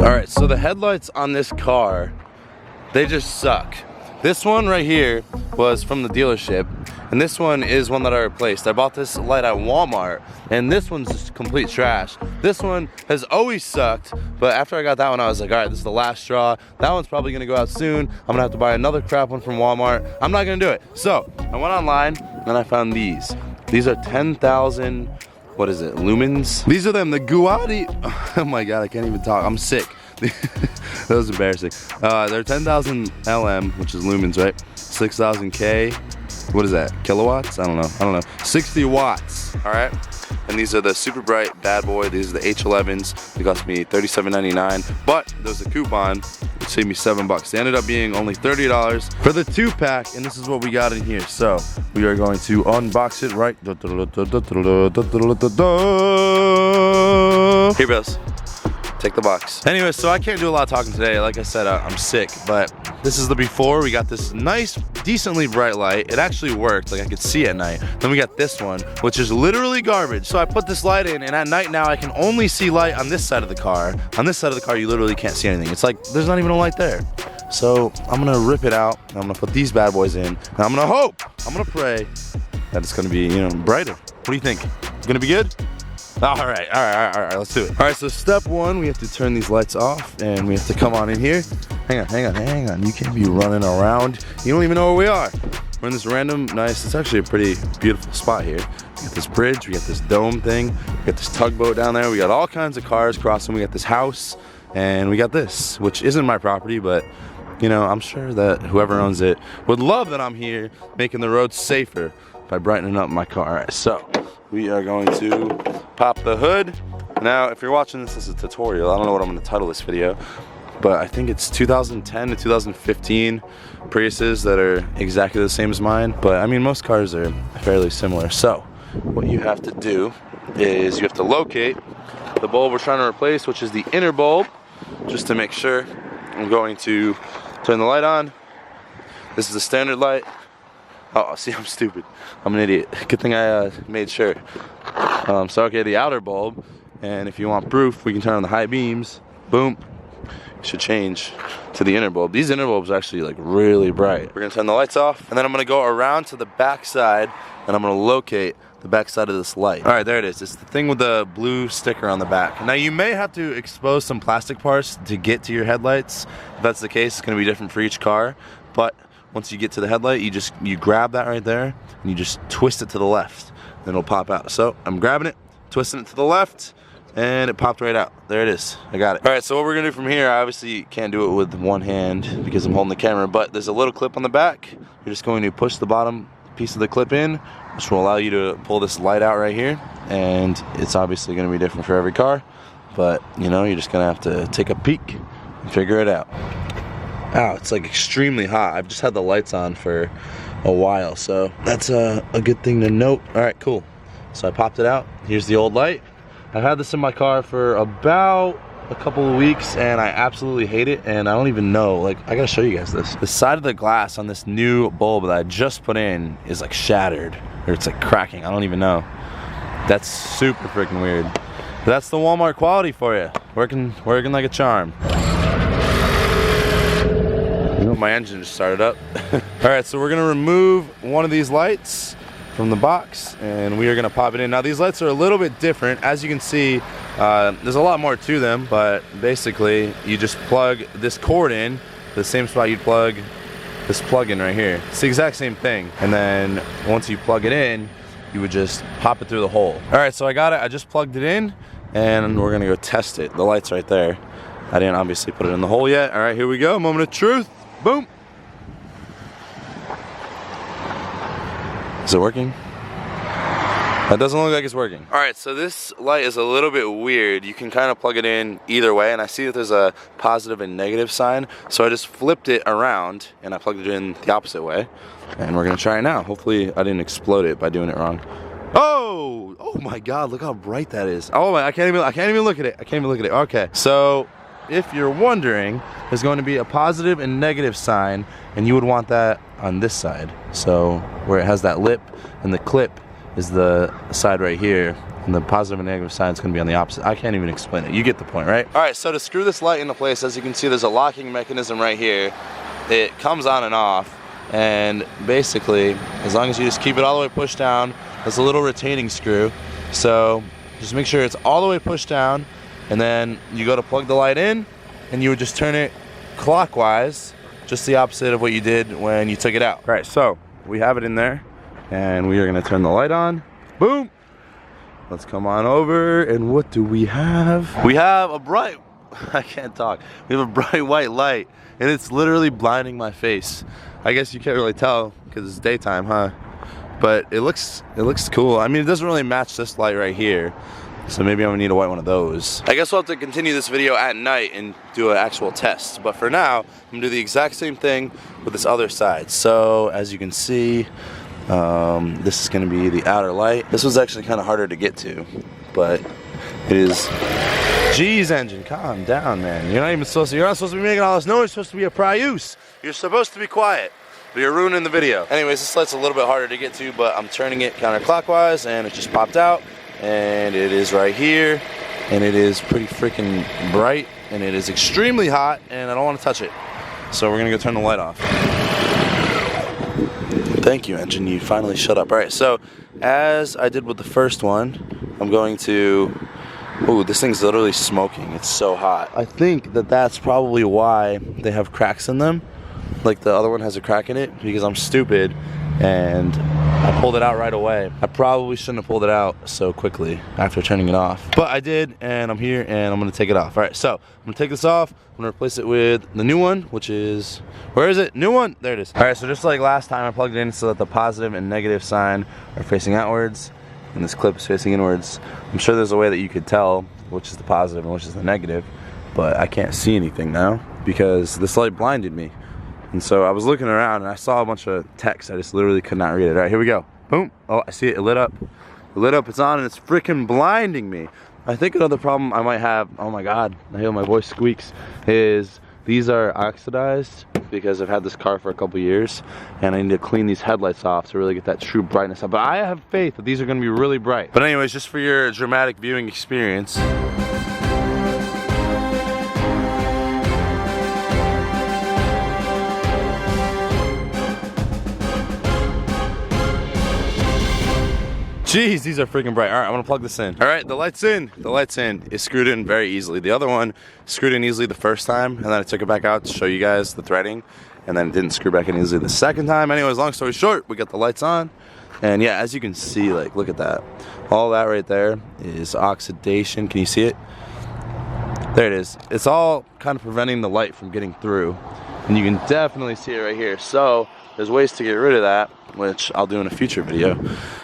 Alright, so the headlights on this car, they just suck. This one right here was from the dealership, and this one is one that I replaced. I bought this light at Walmart, and this one's just complete trash. This one has always sucked, but after I got that one, I was like, all right, this is the last straw. That one's probably gonna go out soon. I'm gonna have to buy another crap one from Walmart. I'm not gonna do it. So, I went online, and I found these. These are 10,000, what is it, lumens? These are them, the Guati. Oh my God, I can't even talk, I'm sick. That was embarrassing. They're 10,000 LM, which is lumens, right? 6,000 K. What is that? Kilowatts? I don't know. 60 watts. All right. And these are the super bright bad boy. These are the H11s. They cost me $37.99, but there was a coupon which saved me $7. They ended up being only $30 for the 2-pack, and this is what we got in here. So we are going to unbox it right. Here goes. Take the box. Anyway, so I can't do a lot of talking today. Like I said, I'm sick, but this is the before. We got this nice, decently bright light. It actually worked, like I could see at night. Then we got this one, which is literally garbage. So I put this light in, and at night now I can only see light on this side of the car. On this side of the car, you literally can't see anything. It's like there's not even a light there. So I'm gonna rip it out, and I'm gonna put these bad boys in, and I'm gonna hope, I'm gonna pray that it's gonna be, you know, brighter. What do you think? Gonna be good? All right, let's do it. All right, so step one, we have to turn these lights off, and we have to come on in here. Hang on, you can't be running around. You don't even know where we are. We're in this random, nice, it's actually a pretty beautiful spot here. We got this bridge, we got this dome thing, we got this tugboat down there, we got all kinds of cars crossing, we got this house, and we got this, which isn't my property, but you know, I'm sure that whoever owns it would love that I'm here making the roads safer by brightening up my car. All right, so we are going to pop the hood. Now, if you're watching this as a tutorial, I don't know what I'm gonna title this video, but I think it's 2010 to 2015 Priuses that are exactly the same as mine. But I mean, most cars are fairly similar. So what you have to do is you have to locate the bulb we're trying to replace, which is the inner bulb, just to make sure. I'm going to turn the light on. This is the standard light. Oh, see, I'm stupid. I'm an idiot. Good thing I made sure. So, okay, the outer bulb, and if you want proof, we can turn on the high beams. Boom. It should change to the inner bulb. These inner bulbs are actually like really bright. We're gonna turn the lights off, and then I'm gonna go around to the back side, and I'm gonna locate the back side of this light. All right, there it is. It's the thing with the blue sticker on the back. Now, you may have to expose some plastic parts to get to your headlights. If that's the case, it's gonna be different for each car, but once you get to the headlight, you grab that right there, and you just twist it to the left, then it'll pop out. So I'm grabbing it, twisting it to the left, and it popped right out. There it is, I got it. All right, so what we're gonna do from here, I obviously can't do it with one hand because I'm holding the camera, but there's a little clip on the back. You're just going to push the bottom piece of the clip in, which will allow you to pull this light out right here, and it's obviously gonna be different for every car, but you know, you're just gonna have to take a peek and figure it out. Ow, it's like extremely hot. I've just had the lights on for a while, so that's a good thing to note. All right, cool. So I popped it out. Here's the old light. I've had this in my car for about a couple of weeks, and I absolutely hate it, and I don't even know, like, I gotta show you guys this. The side of the glass on this new bulb that I just put in is like shattered, or it's like cracking, I don't even know. That's super freaking weird. But that's the Walmart quality for you. Working like a charm. My engine just started up. All right, so we're gonna remove one of these lights from the box, and we are gonna pop it in. Now, these lights are a little bit different. As you can see, there's a lot more to them, but basically, you just plug this cord in, the same spot you'd plug this plug-in right here. It's the exact same thing. And then once you plug it in, you would just pop it through the hole. All right, so I got it. I just plugged it in, and we're gonna go test it. The light's right there. I didn't obviously put it in the hole yet. All right, here we go. Moment of truth. Boom. Is it working? That doesn't look like it's working. All right, so this light is a little bit weird. You can kind of plug it in either way, and I see that there's a positive and negative sign. So I just flipped it around, and I plugged it in the opposite way. And we're gonna try it now. Hopefully I didn't explode it by doing it wrong. Oh! Oh my God, look how bright that is. Oh my, I can't even look at it. I can't even look at it. Okay, so if you're wondering, there's going to be a positive and negative sign, and you would want that on this side. So where it has that lip, and the clip is the side right here, and the positive and negative sign is going to be on the opposite. I can't even explain it. You get the point, right? All right, so to screw this light into place, as you can see, there's a locking mechanism right here. It comes on and off, and basically, as long as you just keep it all the way pushed down, there's a little retaining screw. So just make sure it's all the way pushed down, and then you go to plug the light in, and you would just turn it clockwise, just the opposite of what you did when you took it out. All right, so we have it in there, and we are going to turn the light on. Boom! Let's come on over, and what do we have? We have a bright, I can't talk. We have a bright white light, and it's literally blinding my face. I guess you can't really tell because it's daytime, huh? But it looks cool. I mean, it doesn't really match this light right here, so maybe I'm gonna need a white one of those. I guess we'll have to continue this video at night and do an actual test. But for now, I'm gonna do the exact same thing with this other side. So as you can see, this is gonna be the outer light. This was actually kind of harder to get to, but it is. Jeez, engine, calm down, man. You're not supposed to be making all this noise. You're supposed to be a Prius. You're supposed to be quiet, but you're ruining the video. Anyways, this light's a little bit harder to get to, but I'm turning it counterclockwise, and it just popped out, and it is right here, and it is pretty freaking bright, and it is extremely hot, and I don't want to touch it. So we're gonna go turn the light off. Thank you, engine, you finally shut up. All right, so as I did with the first one, I'm going to, ooh, this thing's literally smoking. It's so hot. I think that that's probably why they have cracks in them. Like the other one has a crack in it, because I'm stupid and I pulled it out right away. I probably shouldn't have pulled it out so quickly after turning it off, but I did, and I'm here and I'm gonna take it off. All right, so I'm gonna take this off. I'm gonna replace it with the new one, which is, where is it? New one, there it is. All right, so just like last time, I plugged it in so that the positive and negative sign are facing outwards, and this clip is facing inwards. I'm sure there's a way that you could tell which is the positive and which is the negative, but I can't see anything now because this light blinded me. And so I was looking around and I saw a bunch of text. I just literally could not read it. All right, here we go. Boom. Oh, I see it. It lit up. It lit up. It's on, and it's freaking blinding me. I think another problem I might have, oh my God, I hear my voice squeaks, is these are oxidized because I've had this car for a couple years, and I need to clean these headlights off to really get that true brightness up. But I have faith that these are going to be really bright. But anyways, just for your dramatic viewing experience, jeez, these are freaking bright. All right, I'm gonna plug this in. All right, the light's in. The light's in. It's screwed in very easily. The other one screwed in easily the first time, and then I took it back out to show you guys the threading, and then it didn't screw back in easily the second time. Anyways, long story short, we got the lights on, and yeah, as you can see, like, look at that. All that right there is oxidation. Can you see it? There it is. It's all kind of preventing the light from getting through, and you can definitely see it right here. So there's ways to get rid of that, which I'll do in a future video.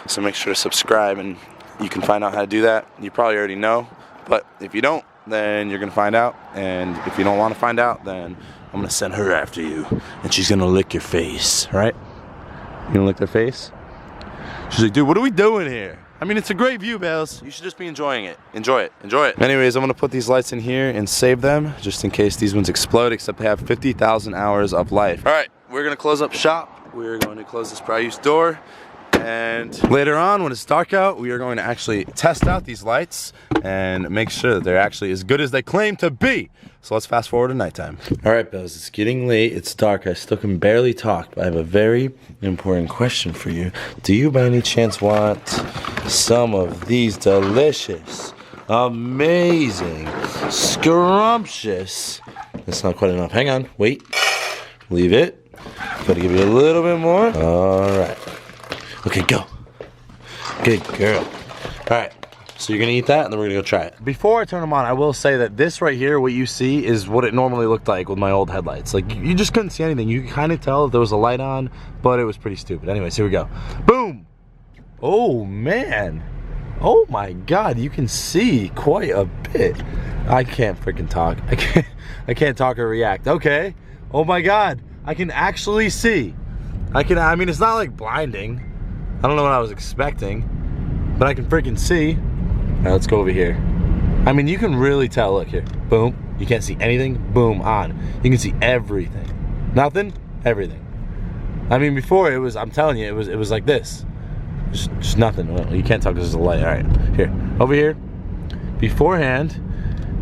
So make sure to subscribe and you can find out how to do that. You probably already know, but if you don't, then you're gonna find out. And if you don't wanna find out, then I'm gonna send her after you and she's gonna lick your face, right? You gonna lick their face? She's like, dude, what are we doing here? I mean, it's a great view, Bales. You should just be enjoying it. Enjoy it, enjoy it. Anyways, I'm gonna put these lights in here and save them just in case these ones explode, except they have 50,000 hours of life. All right, we're gonna close up shop. We're going to close this Prius door, and later on when it's dark out, we are going to actually test out these lights and make sure that they're actually as good as they claim to be. So let's fast forward to nighttime. All right, Bells, it's getting late, it's dark, I still can barely talk, but I have a very important question for you. Do you by any chance want some of these delicious, amazing, scrumptious, that's not quite enough, hang on, wait, leave it. Gotta give you a little bit more. All right. Okay, go. Good girl. All right. So you're gonna eat that, and then we're gonna go try it. Before I turn them on, I will say that this right here, what you see, is what it normally looked like with my old headlights. Like, you just couldn't see anything. You could kind of tell that there was a light on, but it was pretty stupid. Anyways, here we go. Boom. Oh man. Oh my God, you can see quite a bit. I can't freaking talk. I can't talk or react. Okay. Oh my God. I can actually see. I mean, it's not like blinding. I don't know what I was expecting, but I can freaking see. All right, let's go over here. I mean, you can really tell, look here. Boom, you can't see anything, boom, on. You can see everything. Nothing, everything. I mean, before it was, I'm telling you, it was like this. Just nothing. Well, you can't tell because there's a light. All right, here. Over here, beforehand,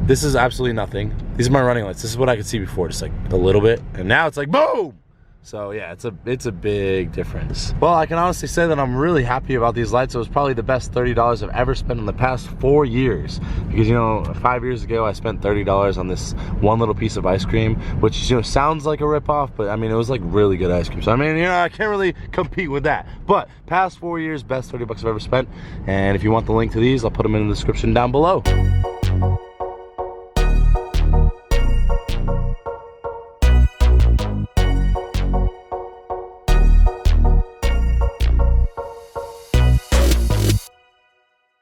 this is absolutely nothing. These are my running lights. This is what I could see before, just like a little bit. And now it's like boom! So yeah, it's a big difference. Well, I can honestly say that I'm really happy about these lights. It was probably the best $30 I've ever spent in the past 4 years. Because, you know, 5 years ago, I spent $30 on this one little piece of ice cream, which, you know, sounds like a ripoff, but I mean, it was like really good ice cream. So I mean, you know, I can't really compete with that. But past 4 years, best 30 bucks I've ever spent. And if you want the link to these, I'll put them in the description down below.